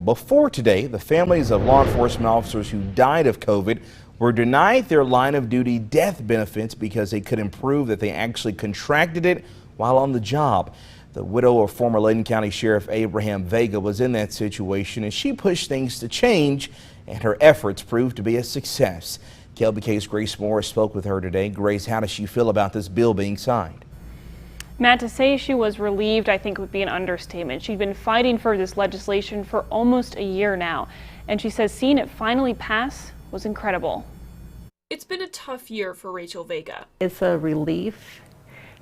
Before today, the families of law enforcement officers who died of COVID were denied their line of duty death benefits because they couldn't prove that they actually contracted it while on the job. The widow of former Layton County Sheriff Abraham Vega was in that situation, and she pushed things to change, and her efforts proved to be a success. KLBK's Grace Morris spoke with her today. Grace, how does she feel about this bill being signed? Matt, to say she was relieved, I think would be an understatement. She'd been fighting for this legislation for almost a year now, and she says seeing it finally pass was incredible. It's been a tough year for Rachel Vega. It's a relief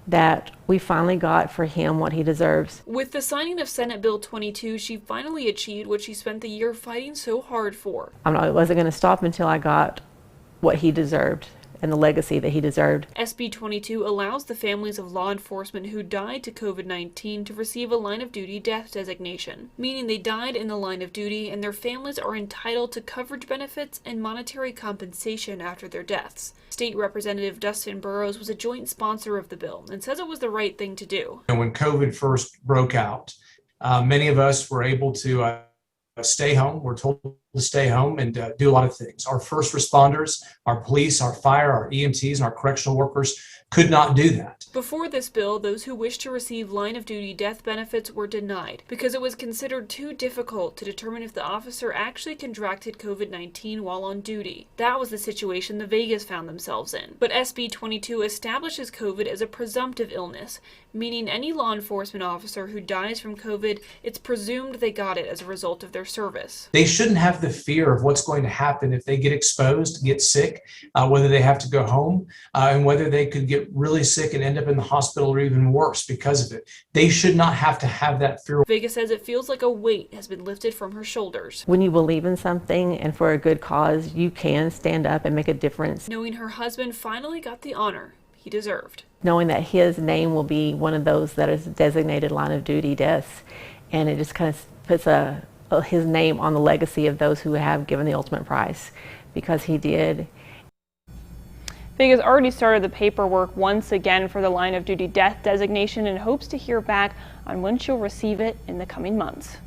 that we finally got for him what he deserves. With the signing of Senate Bill 22, she finally achieved what she spent the year fighting so hard for. I wasn't going to stop until I got what he deserved and the legacy that he deserved. SB 22 allows the families of law enforcement who died to COVID-19 to receive a line of duty death designation, meaning they died in the line of duty and their families are entitled to coverage benefits and monetary compensation after their deaths. State Representative Dustin Burrows was a joint sponsor of the bill and says it was the right thing to do. And when COVID first broke out, many of us were able to stay home. We're told to stay home and do a lot of things. Our first responders, our police, our fire, our EMTs, and our correctional workers could not do that. Before this bill, those who wished to receive line-of-duty death benefits were denied because it was considered too difficult to determine if the officer actually contracted COVID-19 while on duty. That was the situation the Vegas found themselves in. But SB 22 establishes COVID as a presumptive illness, meaning any law enforcement officer who dies from COVID, it's presumed they got it as a result of their service. They shouldn't have the fear of what's going to happen if they get exposed, get sick, whether they have to go home, and whether they could get really sick and end up in the hospital or even worse because of it. They should not have to have that fear. Vega says it feels like a weight has been lifted from her shoulders. When you believe in something and for a good cause, you can stand up and make a difference. Knowing her husband finally got the honor he deserved. Knowing that his name will be one of those that is designated line of duty deaths, and it just kind of puts his name on the legacy of those who have given the ultimate price, because he did. Vega's already started the paperwork once again for the line of duty death designation and hopes to hear back on when she'll receive it in the coming months.